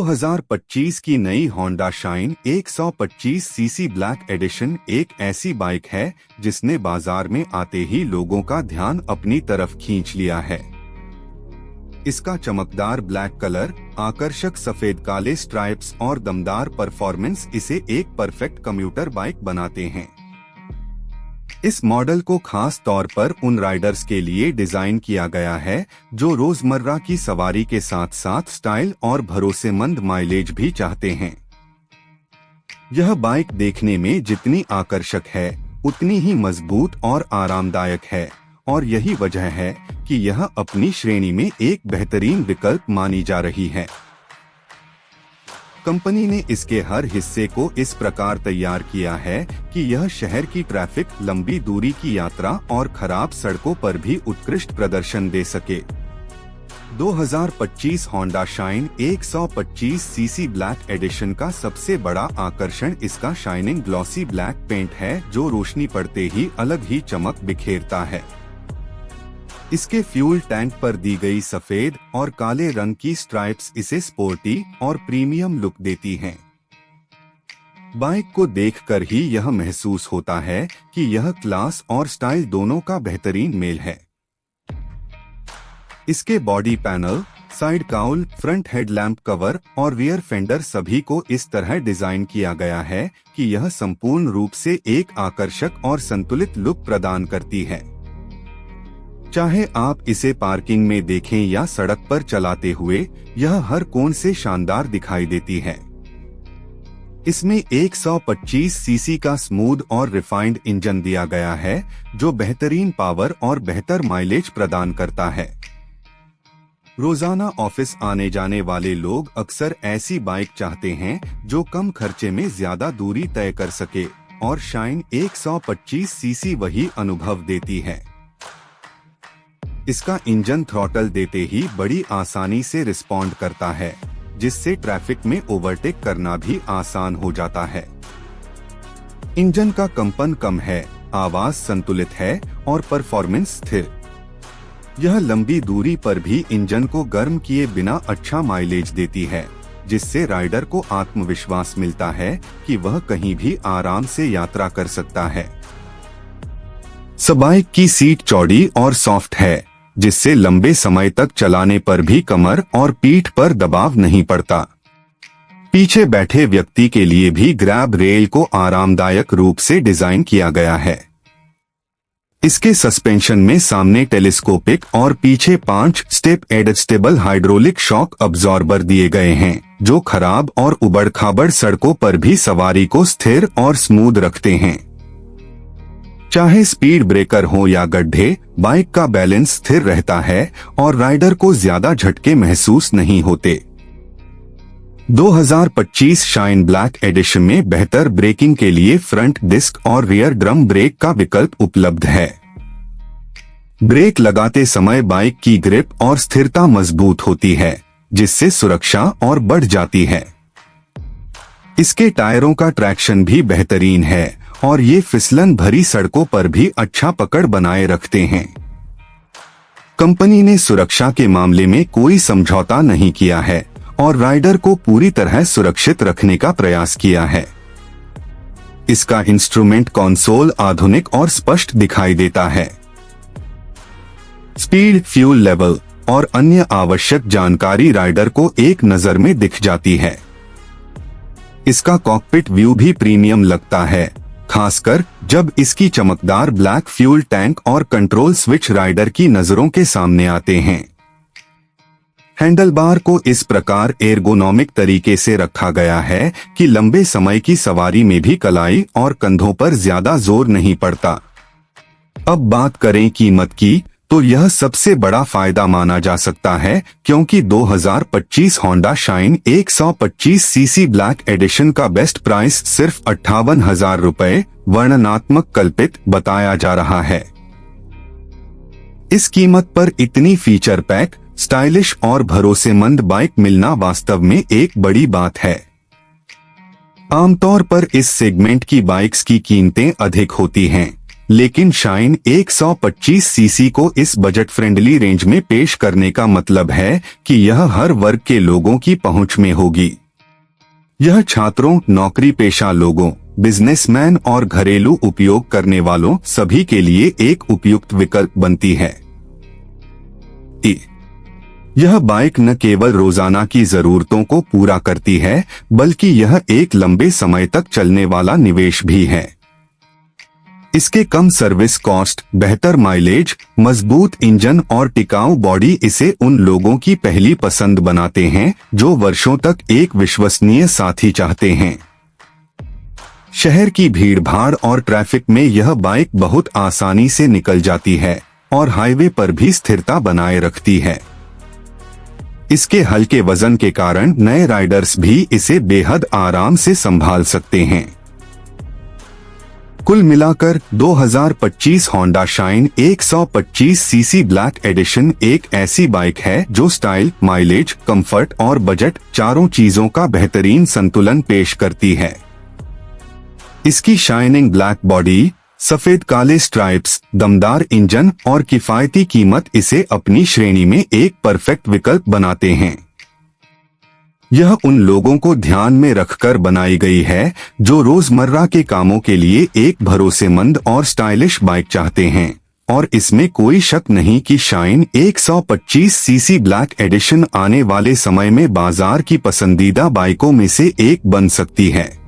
2025 की नई Honda shine 125 CC black edition एक ऐसी बाइक है जिसने बाजार में आते ही लोगों का ध्यान अपनी तरफ खींच लिया है। इसका चमकदार ब्लैक कलर, आकर्षक सफेद काले स्ट्राइप्स और दमदार परफॉर्मेंस इसे एक परफेक्ट कम्यूटर बाइक बनाते हैं। इस मॉडल को खास तौर पर उन राइडर्स के लिए डिजाइन किया गया है जो रोजमर्रा की सवारी के साथ साथ स्टाइल और भरोसेमंद माइलेज भी चाहते हैं। यह बाइक देखने में जितनी आकर्षक है उतनी ही मजबूत और आरामदायक है और यही वजह है कि यह अपनी श्रेणी में एक बेहतरीन विकल्प मानी जा रही है। कंपनी ने इसके हर हिस्से को इस प्रकार तैयार किया है कि यह शहर की ट्रैफिक, लंबी दूरी की यात्रा और खराब सड़कों पर भी उत्कृष्ट प्रदर्शन दे सके। 2025 Honda shine 125 CC black edition का सबसे बड़ा आकर्षण इसका शाइनिंग ग्लॉसी ब्लैक पेंट है जो रोशनी पड़ते ही अलग ही चमक बिखेरता है। इसके फ्यूल टैंक पर दी गई सफेद और काले रंग की स्ट्राइप्स इसे स्पोर्टी और प्रीमियम लुक देती हैं। बाइक को देखकर ही यह महसूस होता है कि यह क्लास और स्टाइल दोनों का बेहतरीन मेल है। इसके body panel, side cowl, front headlamp cover और रियर फेंडर सभी को इस तरह डिजाइन किया गया है कि यह संपूर्ण रूप से एक आकर्षक और संतुलित लुक प्रदान करती है। चाहे आप इसे पार्किंग में देखें या सड़क पर चलाते हुए, यह हर कोण से शानदार दिखाई देती है। इसमें 125 सीसी का स्मूथ और रिफाइंड इंजन दिया गया है जो बेहतरीन पावर और बेहतर माइलेज प्रदान करता है। रोजाना ऑफिस आने जाने वाले लोग अक्सर ऐसी बाइक चाहते हैं जो कम खर्चे में ज्यादा दूरी तय कर सके और शाइन 125 सीसी वही अनुभव देती है। इसका इंजन थ्रॉटल देते ही बड़ी आसानी से रिस्पॉन्ड करता है, जिससे ट्रैफिक में ओवरटेक करना भी आसान हो जाता है। इंजन का कंपन कम है, आवाज संतुलित है और परफॉर्मेंस स्थिर। यह लंबी दूरी पर भी इंजन को गर्म किए बिना अच्छा माइलेज देती है, जिससे राइडर को आत्मविश्वास मिलता है कि वह कहीं भी आराम से यात्रा कर सकता है। बाइक की सीट चौड़ी और सॉफ्ट है, जिससे लंबे समय तक चलाने पर भी कमर और पीठ पर दबाव नहीं पड़ता। पीछे बैठे व्यक्ति के लिए भी ग्रैब रेल को आरामदायक रूप से डिजाइन किया गया है। इसके सस्पेंशन में सामने टेलीस्कोपिक और पीछे 5 step adjustable hydraulic shock absorber दिए गए हैं, जो खराब और उबड़-खाबड़ सड़कों पर भी सवारी को स्थिर और स्मूथ रखते हैं। चाहे स्पीड ब्रेकर हो या गड्ढे, बाइक का बैलेंस स्थिर रहता है और राइडर को ज्यादा झटके महसूस नहीं होते। 2025 शाइन ब्लैक एडिशन में बेहतर ब्रेकिंग के लिए फ्रंट डिस्क और रियर ड्रम ब्रेक का विकल्प उपलब्ध है। ब्रेक लगाते समय बाइक की ग्रिप और स्थिरता मजबूत होती है, जिससे सुरक्षा और बढ़ जाती है। इसके टायरों का ट्रैक्शन भी बेहतरीन है और ये फिसलन भरी सड़कों पर भी अच्छा पकड़ बनाए रखते हैं। कंपनी ने सुरक्षा के मामले में कोई समझौता नहीं किया है और राइडर को पूरी तरह सुरक्षित रखने का प्रयास किया है। इसका इंस्ट्रूमेंट कंसोल आधुनिक और स्पष्ट दिखाई देता है। स्पीड, फ्यूल लेवल और अन्य आवश्यक जानकारी राइडर को एक नजर में दिख जाती है। इसका कॉकपिट व्यू भी प्रीमियम लगता है, खासकर जब इसकी चमकदार ब्लैक फ्यूल टैंक और कंट्रोल स्विच राइडर की नजरों के सामने आते हैं। हैंडलबार को इस प्रकार एर्गोनॉमिक तरीके से रखा गया है कि लंबे समय की सवारी में भी कलाई और कंधों पर ज्यादा जोर नहीं पड़ता। अब बात करें कीमत की, तो यह सबसे बड़ा फायदा माना जा सकता है क्योंकि 2025 Honda shine 125 CC black edition का बेस्ट प्राइस सिर्फ 58,000 रुपए वर्णनात्मक कल्पित बताया जा रहा है। इस कीमत पर इतनी फीचर पैक, स्टाइलिश और भरोसेमंद बाइक मिलना वास्तव में एक बड़ी बात है। आमतौर पर इस सेगमेंट की बाइक्स की कीमतें अधिक होती हैं, लेकिन शाइन 125 सीसी को इस बजट फ्रेंडली रेंज में पेश करने का मतलब है कि यह हर वर्ग के लोगों की पहुंच में होगी। यह छात्रों, नौकरी पेशा लोगों, बिजनेसमैन और घरेलू उपयोग करने वालों सभी के लिए एक उपयुक्त विकल्प बनती है। यह बाइक न केवल रोजाना की जरूरतों को पूरा करती है, बल्कि यह एक लंबे समय तक चलने वाला निवेश भी है। इसके कम सर्विस कॉस्ट, बेहतर माइलेज, मजबूत इंजन और टिकाऊ बॉडी इसे उन लोगों की पहली पसंद बनाते हैं जो वर्षों तक एक विश्वसनीय साथी चाहते हैं। शहर की भीड़भाड़ और ट्रैफिक में यह बाइक बहुत आसानी से निकल जाती है और हाईवे पर भी स्थिरता बनाए रखती है। इसके हल्के वजन के कारण नए राइडर्स भी इसे बेहद आराम से संभाल सकते हैं। कुल मिलाकर 2025 Honda shine 125 CC black edition एक ऐसी बाइक है जो स्टाइल, माइलेज, कंफर्ट और बजट चारों चीजों का बेहतरीन संतुलन पेश करती है। इसकी शाइनिंग ब्लैक बॉडी, सफेद काले स्ट्राइप्स, दमदार इंजन और किफायती कीमत इसे अपनी श्रेणी में एक परफेक्ट विकल्प बनाते हैं। यह उन लोगों को ध्यान में रखकर बनाई गई है जो रोजमर्रा के कामों के लिए एक भरोसेमंद और स्टाइलिश बाइक चाहते हैं, और इसमें कोई शक नहीं कि शाइन 125 सीसी ब्लैक एडिशन आने वाले समय में बाजार की पसंदीदा बाइकों में से एक बन सकती है।